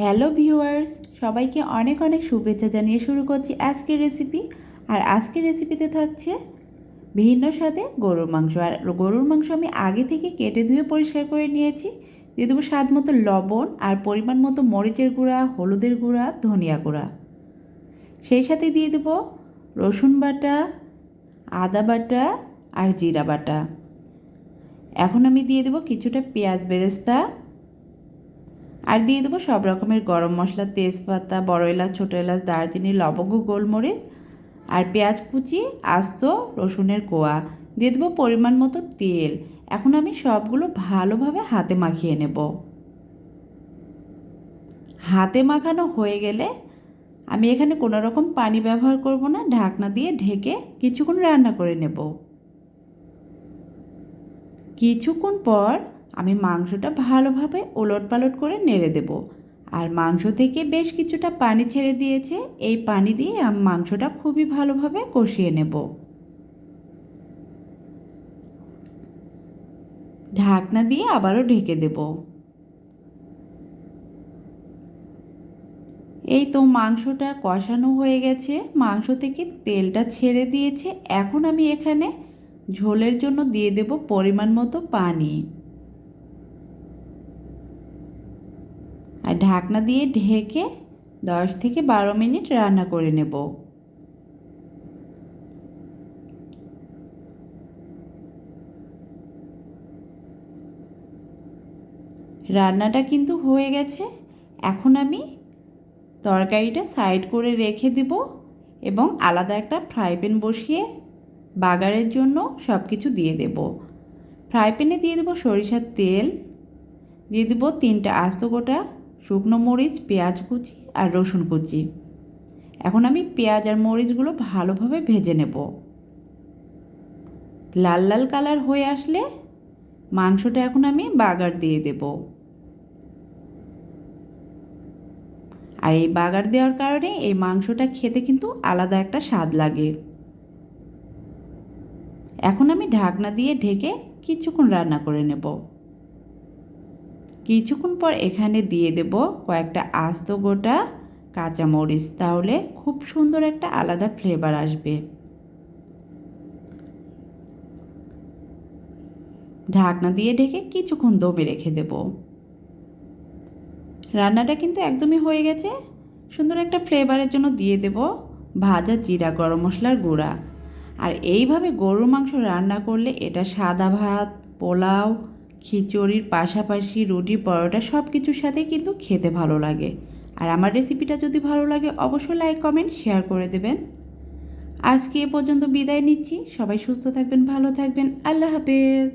Hello viewers, সবাইকে অনেক অনেক শুভেচ্ছা জানিয়ে শুরু করছি আজকের রেসিপি। আর আজকের রেসিপিতে থাকছে ভিন্ন স্বাদে গরুর মাংস। আর গরুর মাংস আমি আগে থেকে কেটে ধুয়ে পরিষ্কার করে নিয়েছি। দিয়ে দেবো স্বাদ মতো লবণ আর পরিমাণ মতো মরিচের গুঁড়া, হলুদের গুঁড়া, ধনিয়া গুঁড়া। সেই সাথে দিয়ে দেবো রসুন বাটা, আদা বাটা আর জিরা বাটা। এখন আমি দিয়ে দেবো কিছুটা পেঁয়াজ বেরেস্তা আর দিয়ে দেবো সব রকমের গরম মশলা, তেজপাতা, বড় এলাচ, ছোটো এলাচ, দারচিনি, লবঙ্গ, গোলমরিচ আর পেঁয়াজ কুচি, আস্ত রসুনের কোয়া। দিয়ে দেবো পরিমাণ মতো তেল। এখন আমি সবগুলো ভালোভাবে হাতে মাখিয়ে নেব। হাতে মাখানো হয়ে গেলে আমি এখানে কোনো রকম পানি ব্যবহার করব না, ঢাকনা দিয়ে ঢেকে কিছুক্ষণ রান্না করে নেব। কিছুক্ষণ পর আমি মাংসটা ভালোভাবে ওলটপালট করে নেড়ে দেব। আর মাংস থেকে বেশ কিছুটা পানি ছেড়ে দিয়েছে। এই পানি দিয়ে আমি মাংসটা খুবই ভালোভাবে কষিয়ে নেব। ঢাকনা দিয়ে আবারও ঢেকে দেব। এই তো মাংসটা কষানো হয়ে গেছে, মাংস থেকে তেলটা ছেড়ে দিয়েছে। এখন আমি এখানে ঝোলের জন্য দিয়ে দেব পরিমাণ মতো পানি আর ঢাকনা দিয়ে ঢেকে 10 থেকে 12 মিনিট রান্না করে নেব। রান্নাটা কিন্তু হয়ে গেছে। এখন আমি তরকারিটা সাইড করে রেখে দেব এবং আলাদা একটা ফ্রাই প্যান বসিয়ে বাগারের জন্য সব কিছু দিয়ে দেব। ফ্রাই প্যানে দিয়ে দেবো সরিষার তেল, দিয়ে দেবো 3টা আস্ত গোটা শুকনো মরিচ, পেঁয়াজ কুচি আর রসুন কুচি। এখন আমি পেঁয়াজ আর মরিচগুলো ভালোভাবে ভেজে নেব। লাল লাল কালার হয়ে আসলে মাংসটা এখন আমি বাগার দিয়ে দেব। আর এই বাগার দেওয়ার কারণে এই মাংসটা খেতে কিন্তু আলাদা একটা স্বাদ লাগে। এখন আমি ঢাকনা দিয়ে ঢেকে কিছুক্ষণ রান্না করে নেব। কিছুক্ষণ পর এখানে দিয়ে দেব কয়েকটা আস্ত গোটা কাঁচামরিচ, তাহলে খুব সুন্দর একটা আলাদা ফ্লেভার আসবে। ঢাকনা দিয়ে ঢেকে কিছুক্ষণ দমে রেখে দেব। রান্নাটা কিন্তু একদমই হয়ে গেছে। সুন্দর একটা ফ্লেভারের জন্য দিয়ে দেব ভাজা জিরা, গরম মশলার গুঁড়া। আর এইভাবে গরুর মাংস রান্না করলে এটা সাদা ভাত, পোলাও, খিচুড়ির পাশাপাশি রুটি, পরোটা সব কিছুর সাথে কিন্তু খেতে ভালো লাগে। আর আমার রেসিপিটা যদি ভালো লাগে অবশ্যই লাইক, কমেন্ট, শেয়ার করে দেবেন। আজকে এ পর্যন্ত বিদায় নিচ্ছি। সবাই সুস্থ থাকবেন, ভালো থাকবেন। আল্লাহ হাফেজ।